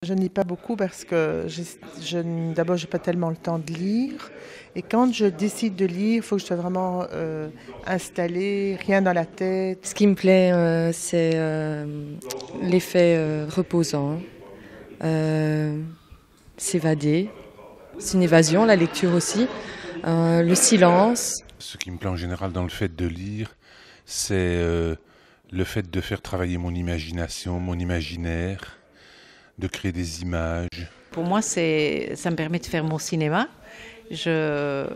Je ne lis pas beaucoup parce que d'abord, je n'ai pas tellement le temps de lire. Et quand je décide de lire, il faut que je sois vraiment installée, rien dans la tête. Ce qui me plaît, c'est l'effet reposant, s'évader. C'est une évasion, la lecture aussi. Le silence. Ce qui me plaît en général dans le fait de lire, c'est le fait de faire travailler mon imagination, mon imaginaire, de créer des images. Pour moi, ça me permet de faire mon cinéma. Je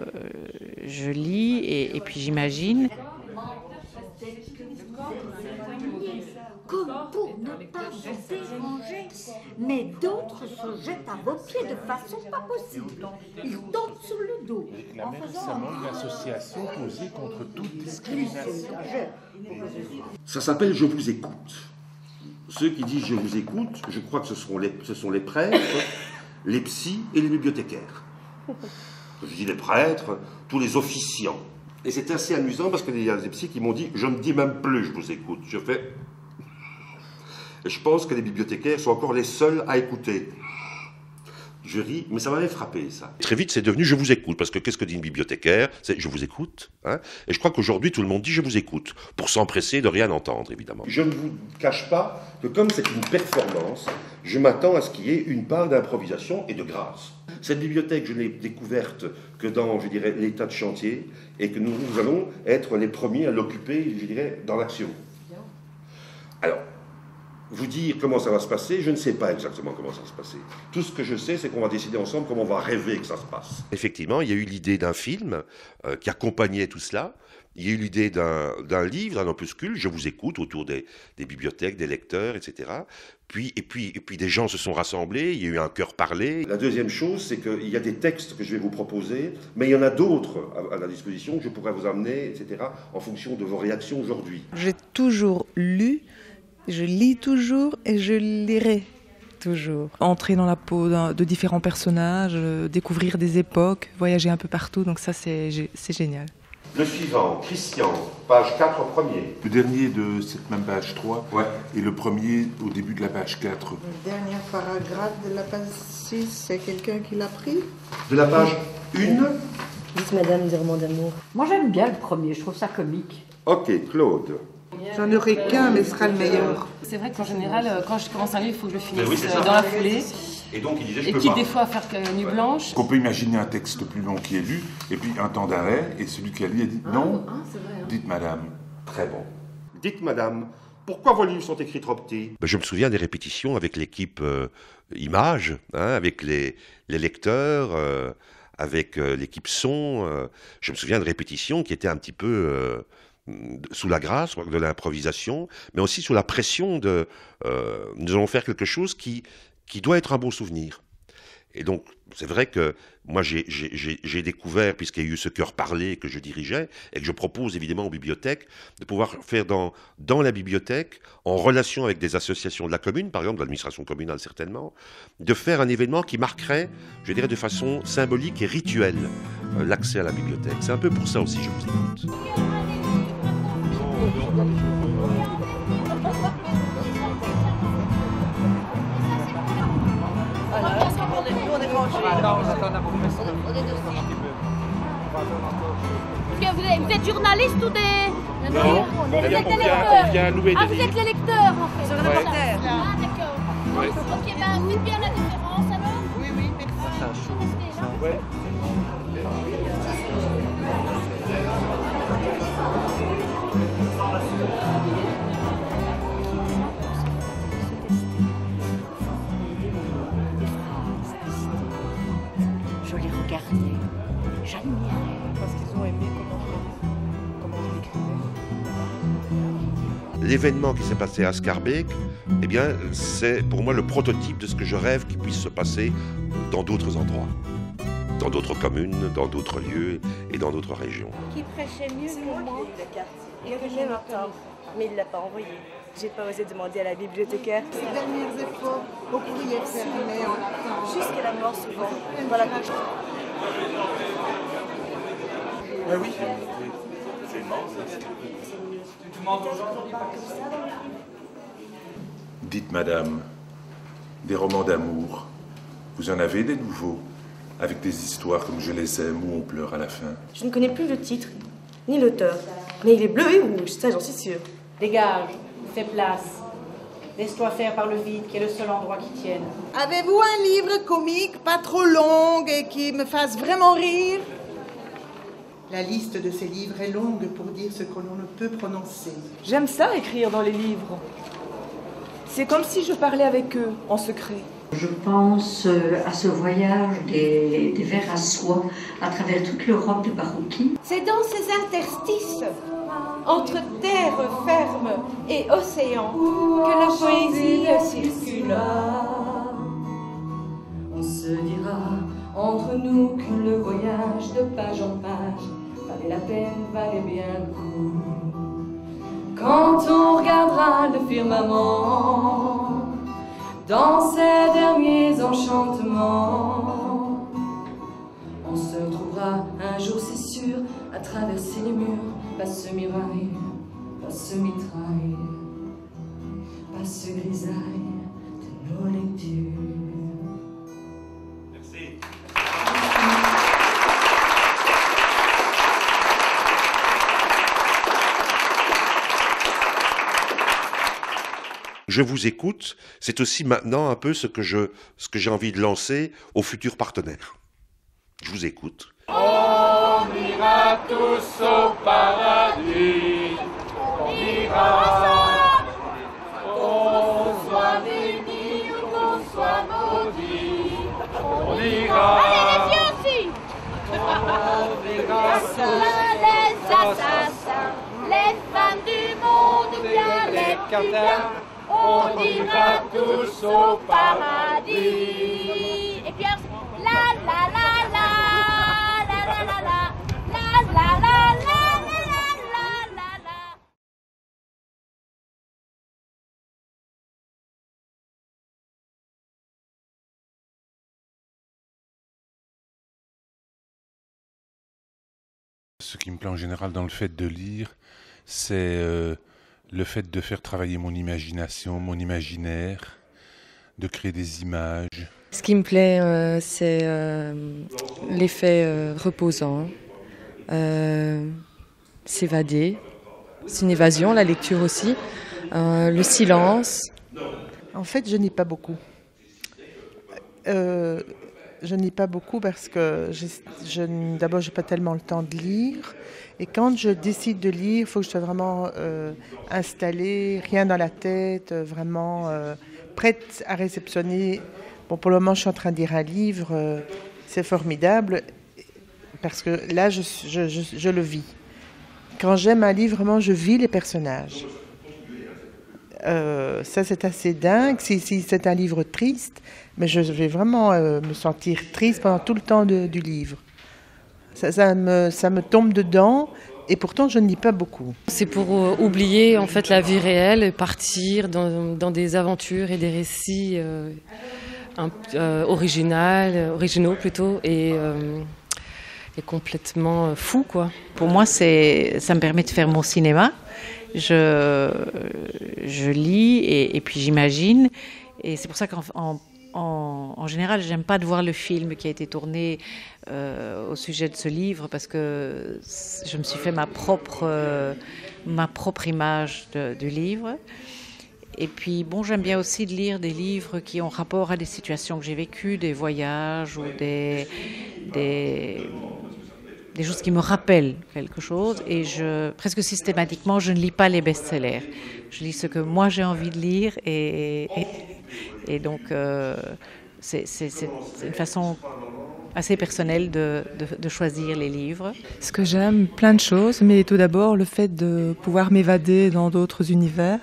lis et puis j'imagine. Comme pour ne pas vous déranger, mais d'autres se jettent à vos pieds de façon pas possible. Ils tombent sur le dos. La mère récemment une association posée contre toute discrimination. Ça s'appelle « Je vous écoute ». Ceux qui disent « je vous écoute », je crois que ce sont les prêtres, les psys et les bibliothécaires. Je dis les prêtres, tous les officiants. Et c'est assez amusant parce qu'il y a des psys qui m'ont dit « je ne dis même plus je vous écoute ». Je fais... Et je pense que les bibliothécaires sont encore les seuls à écouter. Je ris, mais ça m'avait frappé, ça. Très vite, c'est devenu « je vous écoute », parce que qu'est-ce que dit une bibliothécaire? C'est « je vous écoute hein ». Et je crois qu'aujourd'hui, tout le monde dit « je vous écoute », pour s'empresser de rien entendre, évidemment. Je ne vous cache pas que comme c'est une performance, je m'attends à ce qu'il y ait une part d'improvisation et de grâce. Cette bibliothèque, je l'ai découverte que dans, je dirais, l'état de chantier, et que nous allons être les premiers à l'occuper, je dirais, dans l'action. Alors, vous dire comment ça va se passer, je ne sais pas exactement comment ça va se passer. Tout ce que je sais, c'est qu'on va décider ensemble comment on va rêver que ça se passe. Effectivement, il y a eu l'idée d'un film qui accompagnait tout cela. Il y a eu l'idée d'un livre, d'un opuscule, je vous écoute, autour des bibliothèques, des lecteurs, etc. Et puis des gens se sont rassemblés, il y a eu un cœur parlé. La deuxième chose, c'est qu'il y a des textes que je vais vous proposer, mais il y en a d'autres à la disposition que je pourrais vous amener, etc., en fonction de vos réactions aujourd'hui. J'ai toujours lu, je lis toujours et je lirai toujours. Entrer dans la peau de différents personnages, découvrir des époques, voyager un peu partout, donc ça c'est génial. Le suivant, Christian, page 4 premier. Le dernier de cette même page 3 ouais. Et le premier au début de la page 4. Le dernier paragraphe de la page 6, c'est quelqu'un qui l'a pris? De la page 1. Dites Madame des romans d'amour. Moi j'aime bien le premier, je trouve ça comique. Ok, Claude. J'en aurai qu'un, mais ce sera le meilleur. C'est vrai qu'en général, quand je commence un livre, il faut que je le finisse oui, dans la foulée. Et donc il disait je et peux qui pas. des fois faire nuit blanche. On peut imaginer un texte plus long qui est lu, et puis un temps d'arrêt, et celui qui a lu a dit non, C'est vrai, hein. dites madame. Très bon. Dites madame, pourquoi vos livres sont écrits trop petits? Je me souviens des répétitions avec l'équipe Images, hein, avec les lecteurs, avec l'équipe son. Je me souviens de répétitions qui étaient un petit peu sous la grâce de l'improvisation, mais aussi sous la pression de nous allons faire quelque chose qui doit être un bon souvenir. Et donc, c'est vrai que moi, j'ai découvert, puisqu'il y a eu ce cœur parlé que je dirigeais, et que je propose évidemment aux bibliothèques, de pouvoir faire dans la bibliothèque, en relation avec des associations de la commune, par exemple, de l'administration communale certainement, de faire un événement qui marquerait, je dirais, de façon symbolique et rituelle, l'accès à la bibliothèque. C'est un peu pour ça aussi, je vous écoute. Vous êtes journaliste ou des... Non, vous êtes des lecteurs. on vient louer des vous êtes les lecteurs en fait. Sur le reporter. Ah d'accord. Ouais. Ok, ben faites bien la différence alors. Oui, merci. Ouais. Je les regardais, j'admirais. Parce qu'ils ont aimé comment je l'écrivais. L'événement qui s'est passé à Schaerbeek, eh bien, c'est pour moi le prototype de ce que je rêve qu'il puisse se passer dans d'autres endroits, dans d'autres communes, dans d'autres lieux et dans d'autres régions. Qui prêchait mieux que moi. Il avait même un tort, mais il ne l'a pas envoyé. J'ai pas osé demander à la bibliothécaire. Ces derniers efforts au courrier fermé en attendant. Jusqu'à la mort souvent. Voilà. Oui. C'est mort. Tu demandes aujourd'hui pas comme ça. Dites madame, des romans d'amour. Vous en avez des nouveaux, avec des histoires comme Je les aime où on pleure à la fin. Je ne connais plus le titre, ni l'auteur. Mais il est bleu et rouge, ça j'en suis sûre. Dégage, fais place. Laisse-toi faire par le vide, qui est le seul endroit qui tienne. Avez-vous un livre comique, pas trop long et qui me fasse vraiment rire? La liste de ces livres est longue pour dire ce que l'on ne peut prononcer. J'aime ça, écrire dans les livres. C'est comme si je parlais avec eux, en secret. Je pense à ce voyage des vers à soie à travers toute l'Europe de Barouki. C'est dans ces interstices, entre terre ferme et océan, que la poésie circule. On se dira entre nous que le voyage de page en page valait la peine, valait bien le coup. Quand on regardera le firmament dans ses derniers enchantements, on se retrouvera un jour, c'est sûr, à traverser les murs, pas ce mirail, pas ce mitraille, pas ce grisaille de nos lectures. Merci. Je vous écoute, c'est aussi maintenant un peu ce que j'ai envie de lancer aux futurs partenaires. Je vous écoute. On ira tous au paradis, on ira, qu'on soit béni ou qu'on soit maudit, on ira. Allez les vieux aussi. On ira Les assassins, les femmes du monde, bien les plus bien. On ira tous au paradis. Et puis la la la la la la la la la la la la la la. Ce qui me plaît en général dans le fait de lire, c'est le fait de faire travailler mon imagination, mon imaginaire, de créer des images. Ce qui me plaît, c'est l'effet reposant, s'évader. C'est une évasion, la lecture aussi. Le silence. En fait, je n'ai pas beaucoup. Je n'ai pas beaucoup parce que d'abord, je n'ai pas tellement le temps de lire. Et quand je décide de lire, il faut que je sois vraiment installée, rien dans la tête, vraiment prête à réceptionner. Bon, pour le moment, je suis en train de lire un livre, c'est formidable, parce que là, je le vis. Quand j'aime un livre, vraiment, je vis les personnages. Ça, c'est assez dingue. Si c'est un livre triste, mais je vais vraiment me sentir triste pendant tout le temps du livre. Ça me tombe dedans, et pourtant je ne lis pas beaucoup. C'est pour oublier en fait la vie réelle et partir dans des aventures et des récits originaux plutôt, et complètement fous, quoi. Pour moi, ça me permet de faire mon cinéma. Je lis et puis j'imagine, et c'est pour ça qu'en général, j'aime pas de voir le film qui a été tourné au sujet de ce livre, parce que je me suis fait ma propre image du livre. Et puis, bon, j'aime bien aussi de lire des livres qui ont rapport à des situations que j'ai vécues, des voyages ou des choses qui me rappellent quelque chose. Et presque systématiquement, je ne lis pas les best-sellers. Je lis ce que moi j'ai envie de lire, et donc c'est une façon assez personnelle de choisir les livres. Ce que j'aime, plein de choses, mais tout d'abord le fait de pouvoir m'évader dans d'autres univers,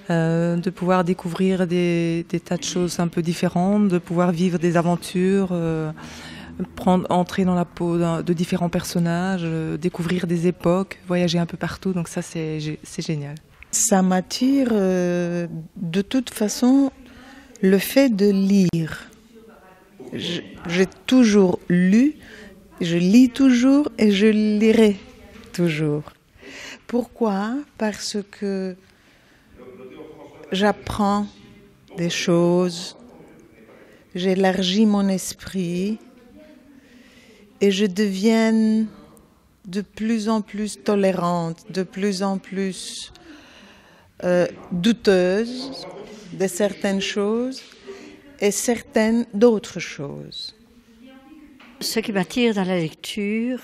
de pouvoir découvrir des tas de choses un peu différentes, de pouvoir vivre des aventures, entrer dans la peau de différents personnages, découvrir des époques, voyager un peu partout, donc ça c'est génial. Ça m'attire de toute façon le fait de lire. J'ai toujours lu, je lis toujours et je lirai toujours. Pourquoi ? Parce que j'apprends des choses j'élargis mon esprit et je deviens de plus en plus tolérante, de plus en plus douteuse de certaines choses et certaines d'autres choses. Ce qui m'attire dans la lecture,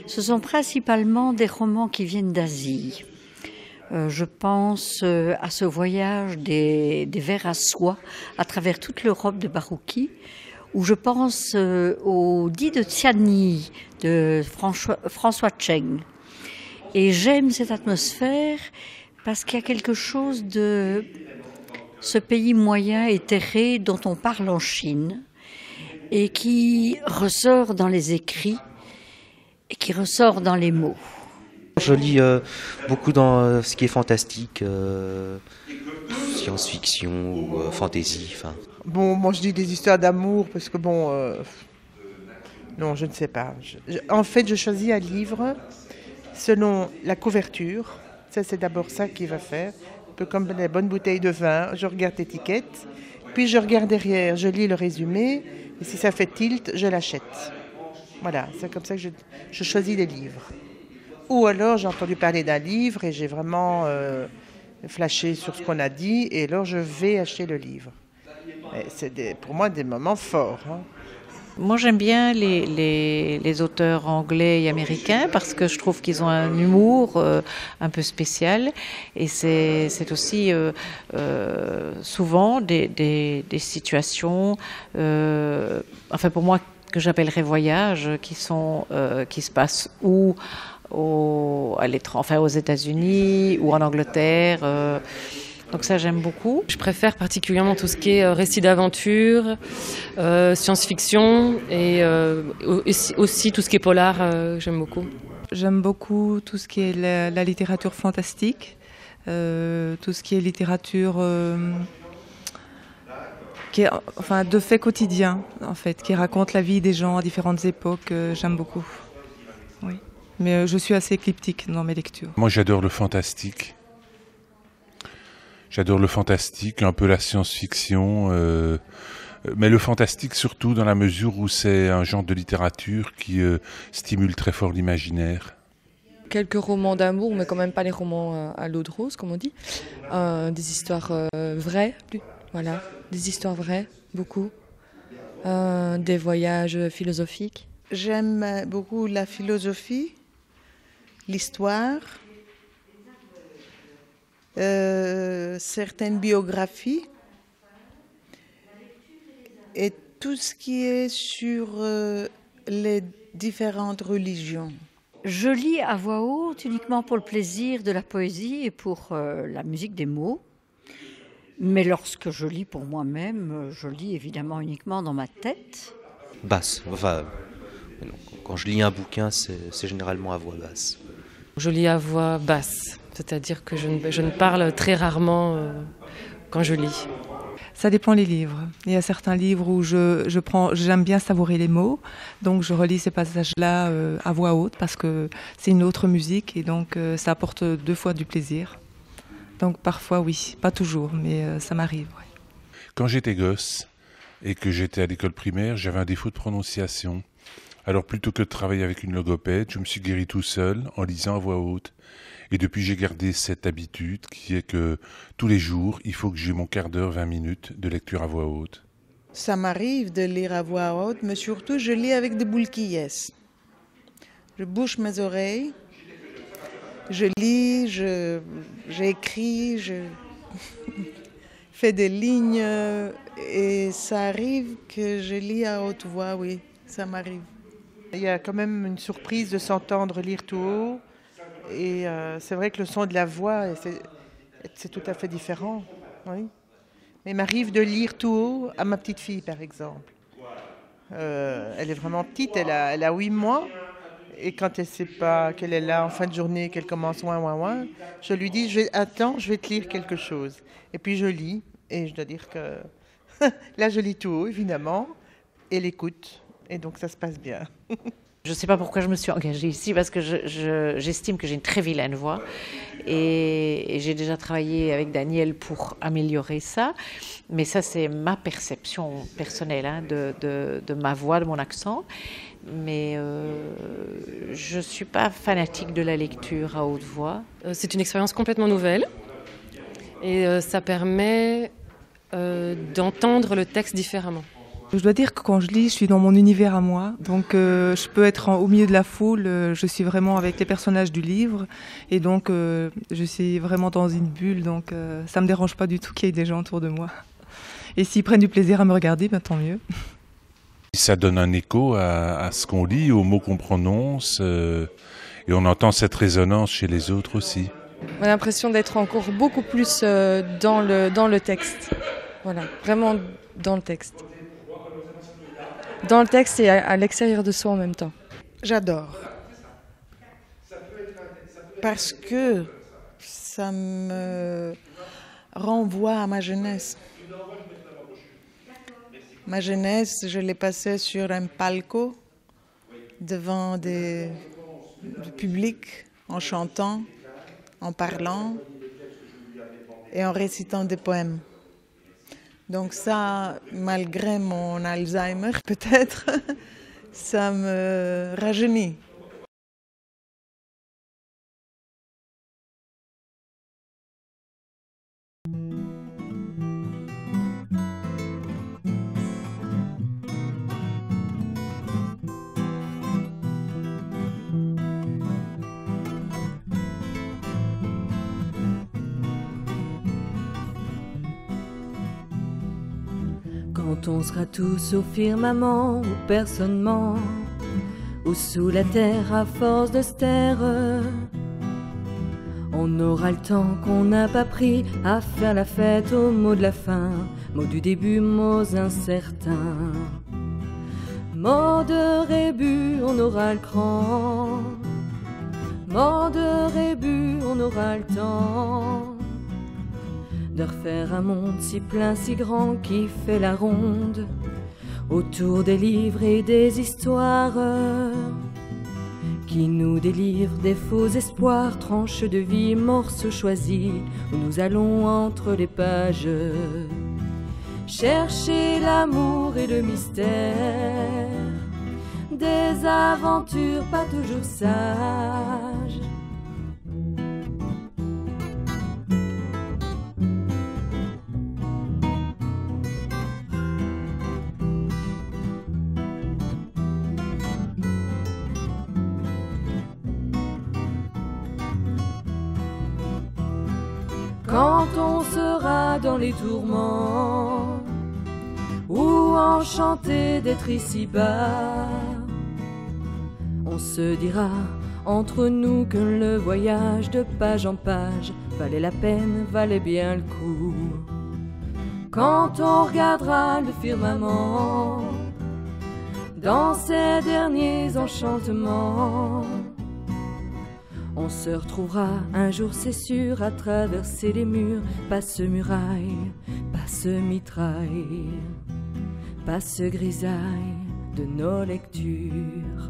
ce sont principalement des romans qui viennent d'Asie. Je pense à ce voyage des vers à soie à travers toute l'Europe de Barouki, ou je pense au Dit de Tianyi de François Cheng. Et j'aime cette atmosphère parce qu'il y a quelque chose de ce pays moyen et terré dont on parle en Chine et qui ressort dans les écrits et qui ressort dans les mots. Je lis beaucoup dans ce qui est fantastique, science-fiction ou fantasy. Bon, moi je dis des histoires d'amour parce que bon... non, je ne sais pas. En fait, je choisis un livre selon la couverture. Ça, c'est d'abord ça qui va faire. Un peu comme les bonnes bouteilles de vin. Je regarde l'étiquette, puis je regarde derrière, je lis le résumé. Et si ça fait tilt, je l'achète. Voilà, c'est comme ça que je choisis les livres. Ou alors j'ai entendu parler d'un livre et j'ai vraiment flashé sur ce qu'on a dit et alors je vais acheter le livre. C'est pour moi des moments forts. Hein. Moi j'aime bien les auteurs anglais et américains parce que je trouve qu'ils ont un humour un peu spécial et c'est aussi souvent des situations, enfin pour moi que j'appellerais voyages, qui se passent aux États-Unis ou en Angleterre. Donc ça, j'aime beaucoup. Je préfère particulièrement tout ce qui est récit d'aventure, science-fiction et aussi tout ce qui est polar, j'aime beaucoup. J'aime beaucoup tout ce qui est la littérature fantastique, tout ce qui est littérature qui est, enfin, de faits quotidiens, en fait, qui raconte la vie des gens à différentes époques. J'aime beaucoup. Oui. Mais je suis assez éclectique dans mes lectures. Moi, j'adore le fantastique. J'adore le fantastique, un peu la science-fiction, mais le fantastique surtout dans la mesure où c'est un genre de littérature qui stimule très fort l'imaginaire. Quelques romans d'amour, mais quand même pas les romans à l'eau de rose, comme on dit. Des histoires vraies, voilà, des histoires vraies, beaucoup. Des voyages philosophiques. J'aime beaucoup la philosophie, l'histoire. Certaines biographies et tout ce qui est sur les différentes religions. Je lis à voix haute uniquement pour le plaisir de la poésie et pour la musique des mots. Mais lorsque je lis pour moi-même, je lis évidemment uniquement dans ma tête. Basse. Enfin, quand je lis un bouquin, c'est généralement à voix basse. Je lis à voix basse. C'est-à-dire que je ne parle très rarement quand je lis. Ça dépend les livres. Il y a certains livres où j'aime bien savourer les mots, donc je relis ces passages-là à voix haute parce que c'est une autre musique et donc ça apporte 2 fois du plaisir. Donc parfois oui, pas toujours, mais ça m'arrive. Ouais. Quand j'étais gosse et que j'étais à l'école primaire, j'avais un défaut de prononciation. Alors plutôt que de travailler avec une logopède, je me suis guéri tout seul en lisant à voix haute. Et depuis, j'ai gardé cette habitude qui est que tous les jours, il faut que j'ai mon quart d'heure, 20 minutes de lecture à voix haute. Ça m'arrive de lire à voix haute, mais surtout je lis avec des boules qui yes. Je bouche mes oreilles, je lis, j'écris, je fais des lignes et ça arrive que je lis à haute voix, oui, ça m'arrive. Il y a quand même une surprise de s'entendre lire tout haut. Et c'est vrai que le son de la voix, c'est tout à fait différent. Oui. Mais il m'arrive de lire tout haut à ma petite fille, par exemple. Elle est vraiment petite, elle a 8 mois. Et quand elle ne sait pas qu'elle est là en fin de journée, qu'elle commence ouin, ouin, ouin, je lui dis, attends, je vais te lire quelque chose. Et puis je lis, et je dois dire que là, je lis tout haut, évidemment, et elle écoute. Et donc ça se passe bien. Je ne sais pas pourquoi je me suis engagée ici, parce que j'estime que j'ai une très vilaine voix. Et j'ai déjà travaillé avec Daniel pour améliorer ça. Mais ça, c'est ma perception personnelle hein, de ma voix, de mon accent. Mais je ne suis pas fanatique de la lecture à haute voix. C'est une expérience complètement nouvelle. Et ça permet d'entendre le texte différemment. Je dois dire que quand je lis, je suis dans mon univers à moi. Donc je peux être au milieu de la foule, je suis vraiment avec les personnages du livre. Et donc je suis vraiment dans une bulle, donc ça ne me dérange pas du tout qu'il y ait des gens autour de moi. Et s'ils prennent du plaisir à me regarder, ben, tant mieux. Ça donne un écho à ce qu'on lit, aux mots qu'on prononce, et on entend cette résonance chez les autres aussi. On a l'impression d'être encore beaucoup plus dans le texte. Voilà, vraiment dans le texte. Dans le texte et à l'extérieur de soi en même temps. J'adore. Parce que ça me renvoie à ma jeunesse. Ma jeunesse, je l'ai passée sur un palco devant du public, en chantant, en parlant et en récitant des poèmes. Donc ça, malgré mon Alzheimer peut-être, ça me rajeunit. Quand on sera tous au firmament, où personne ment, ou sous la terre à force de se taire, on aura le temps qu'on n'a pas pris à faire la fête aux mots de la fin, mots du début, mots incertains. Mots de rébut, on aura le cran, mots de rébut, on aura le temps de refaire un monde si plein, si grand qui fait la ronde autour des livres et des histoires qui nous délivrent des faux espoirs, tranches de vie, morceaux choisis où nous allons entre les pages chercher l'amour et le mystère des aventures pas toujours sages. Quand on sera dans les tourments ou enchanté d'être ici-bas, on se dira entre nous que le voyage de page en page valait la peine, valait bien le coup. Quand on regardera le firmament dans ses derniers enchantements, on se retrouvera un jour, c'est sûr, à traverser les murs, passe muraille, passe mitraille, passe grisaille de nos lectures.